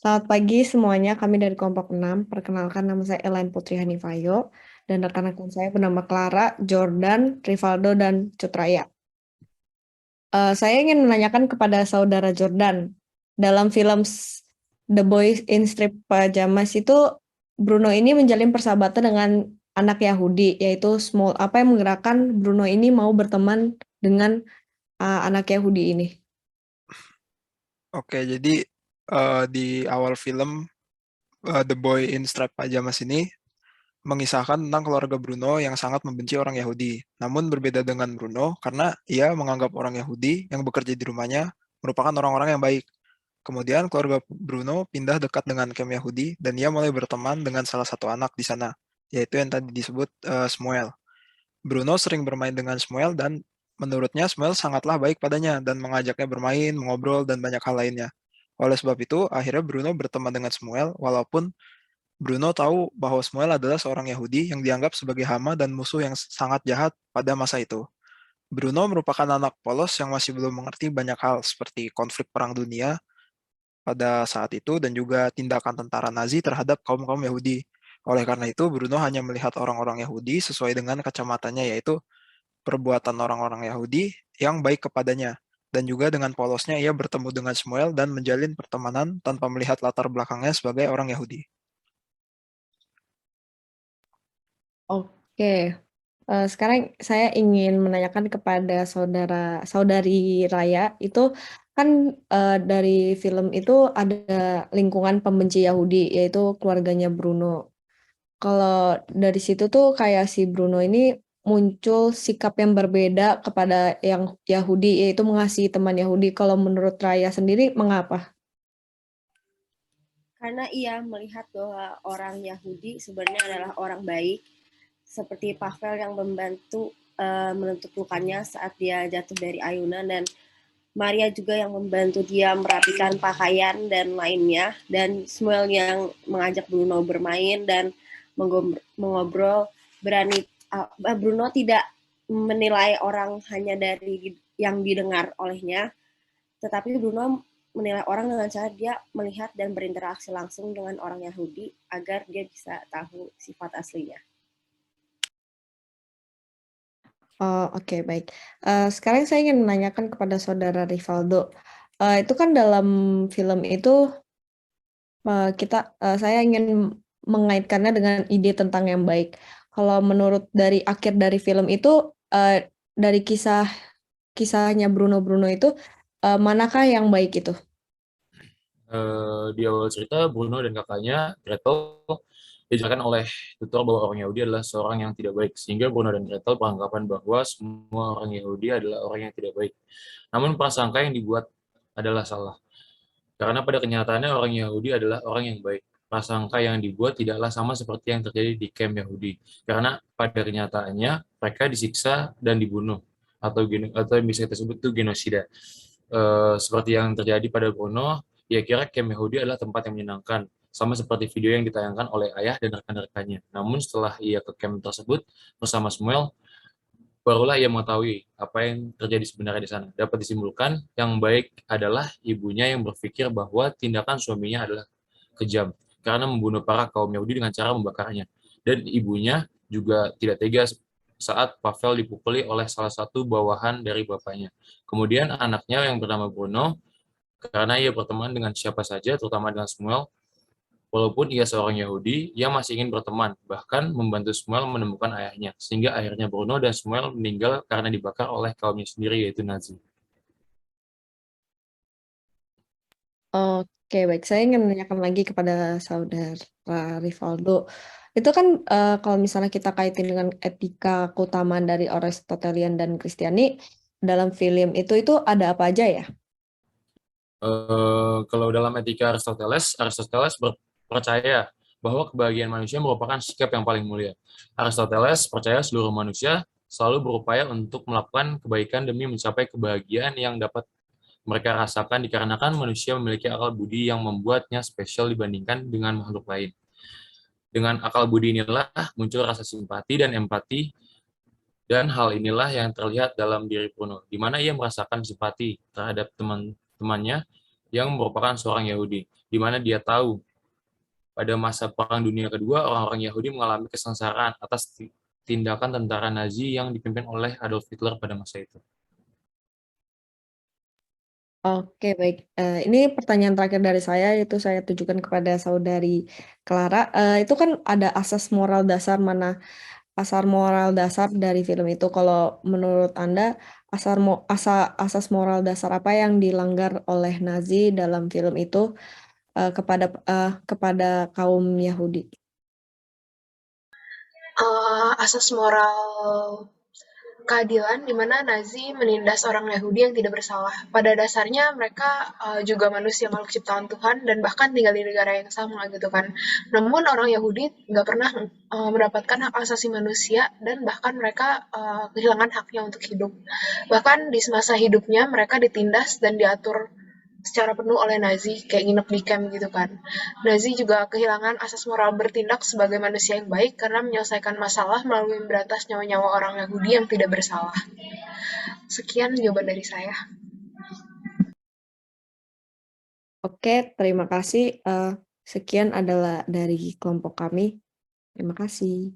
Selamat pagi semuanya, kami dari kelompok 6. Perkenalkan nama saya Elaine Putri Hanifayo dan rekan-rekan saya bernama Clara, Jordan, Rivaldo, dan Cutraya. Saya ingin menanyakan kepada saudara Jordan, dalam film The Boy in Striped Pajamas itu Bruno ini menjalin persahabatan dengan anak Yahudi, yaitu Small. Apa yang menggerakkan Bruno ini mau berteman dengan anak Yahudi ini? Oke, jadi di awal film The Boy in Striped Pajamas ini mengisahkan tentang keluarga Bruno yang sangat membenci orang Yahudi. Namun berbeda dengan Bruno karena ia menganggap orang Yahudi yang bekerja di rumahnya merupakan orang-orang yang baik. Kemudian keluarga Bruno pindah dekat dengan camp Yahudi dan ia mulai berteman dengan salah satu anak di sana, yaitu yang tadi disebut Shmuel. Bruno sering bermain dengan Shmuel dan menurutnya Shmuel sangatlah baik padanya dan mengajaknya bermain, mengobrol, dan banyak hal lainnya. Oleh sebab itu, akhirnya Bruno berteman dengan Shmuel walaupun Bruno tahu bahwa Shmuel adalah seorang Yahudi yang dianggap sebagai hama dan musuh yang sangat jahat pada masa itu. Bruno merupakan anak polos yang masih belum mengerti banyak hal seperti konflik perang dunia pada saat itu dan juga tindakan tentara Nazi terhadap kaum-kaum Yahudi. Oleh karena itu, Bruno hanya melihat orang-orang Yahudi sesuai dengan kacamatanya, yaitu perbuatan orang-orang Yahudi yang baik kepadanya. Dan juga dengan polosnya ia bertemu dengan Samuel dan menjalin pertemanan tanpa melihat latar belakangnya sebagai orang Yahudi. Oke. Sekarang saya ingin menanyakan kepada saudari Raya, itu kan dari film itu ada lingkungan pembenci Yahudi, yaitu keluarganya Bruno. Kalau dari situ tuh kayak si Bruno ini muncul sikap yang berbeda kepada yang Yahudi, yaitu mengasihi teman Yahudi. Kalau menurut Raya sendiri, mengapa? Karena ia melihat bahwa orang Yahudi sebenarnya adalah orang baik, seperti Pavel yang membantu menutup lukanya saat dia jatuh dari ayunan, dan Maria juga yang membantu dia merapikan pakaian dan lainnya, dan Samuel yang mengajak Bruno bermain dan mengobrol. Berani Bruno tidak menilai orang hanya dari yang didengar olehnya, tetapi Bruno menilai orang dengan cara dia melihat dan berinteraksi langsung dengan orang Yahudi agar dia bisa tahu sifat aslinya. Oh, oke, baik. Sekarang saya ingin menanyakan kepada saudara Rivaldo. Itu kan dalam film itu saya ingin mengaitkannya dengan ide tentang yang baik. Kalau menurut dari akhir dari film itu, dari kisahnya Bruno itu, manakah yang baik itu? Di awal cerita Bruno dan kakaknya Gretel diajarkan oleh tutor bahwa orang Yahudi adalah seorang yang tidak baik, sehingga Bruno dan Gretel beranggapan bahwa semua orang Yahudi adalah orang yang tidak baik. Namun prasangka yang dibuat adalah salah, karena pada kenyataannya orang Yahudi adalah orang yang baik. Prasangka yang dibuat tidaklah sama seperti yang terjadi di camp Yahudi, karena pada kenyataannya mereka disiksa dan dibunuh, atau yang bisa kita sebut itu genosida. Seperti yang terjadi pada Bruno, ia kira camp Yahudi adalah tempat yang menyenangkan, sama seperti video yang ditayangkan oleh ayah dan rekan-rekannya. Namun setelah ia ke camp tersebut bersama Samuel, barulah ia mengetahui apa yang terjadi sebenarnya di sana. Dapat disimpulkan, yang baik adalah ibunya yang berpikir bahwa tindakan suaminya adalah kejam, karena membunuh para kaum Yahudi dengan cara membakarnya. Dan ibunya juga tidak tega saat Pavel dipukuli oleh salah satu bawahan dari bapaknya. Kemudian anaknya yang bernama Bruno, karena ia berteman dengan siapa saja, terutama dengan Samuel, walaupun ia seorang Yahudi, ia masih ingin berteman, bahkan membantu Samuel menemukan ayahnya, sehingga akhirnya Bruno dan Samuel meninggal karena dibakar oleh kaumnya sendiri, yaitu Nazi. Oke, baik. Saya ingin menanyakan lagi kepada saudara Rivaldo. Itu kan kalau misalnya kita kaitin dengan etika keutamaan dari Aristotelian dan Kristiani dalam film itu ada apa aja ya? Kalau dalam etika Aristoteles percaya bahwa kebahagiaan manusia merupakan sikap yang paling mulia. Aristoteles percaya seluruh manusia selalu berupaya untuk melakukan kebaikan demi mencapai kebahagiaan yang dapat mereka rasakan dikarenakan manusia memiliki akal budi yang membuatnya spesial dibandingkan dengan makhluk lain. Dengan akal budi inilah muncul rasa simpati dan empati, dan hal inilah yang terlihat dalam diri Bruno, di mana ia merasakan simpati terhadap teman-temannya yang merupakan seorang Yahudi. di mana dia tahu pada masa Perang Dunia Kedua orang-orang Yahudi mengalami kesengsaraan atas tindakan tentara Nazi yang dipimpin oleh Adolf Hitler pada masa itu. Oke, baik. Ini pertanyaan terakhir dari saya, yaitu saya tujukan kepada saudari Clara. Itu kan ada asas moral dasar dari film itu. Kalau menurut Anda, asas moral dasar apa yang dilanggar oleh Nazi dalam film itu kepada kaum Yahudi? Asas moral keadilan di mana Nazi menindas orang Yahudi yang tidak bersalah. Pada dasarnya mereka juga manusia makhluk ciptaan Tuhan dan bahkan tinggal di negara yang sama gitu kan. Namun orang Yahudi nggak pernah mendapatkan hak asasi manusia dan bahkan mereka kehilangan haknya untuk hidup. Bahkan di masa hidupnya mereka ditindas dan diatur secara penuh oleh Nazi, kayak nginep di camp gitu kan. Nazi juga kehilangan asas moral bertindak sebagai manusia yang baik karena menyelesaikan masalah melalui memberantas nyawa-nyawa orang Yahudi yang tidak bersalah. Sekian jawaban dari saya. Oke, terima kasih. Sekian adalah dari kelompok kami. Terima kasih.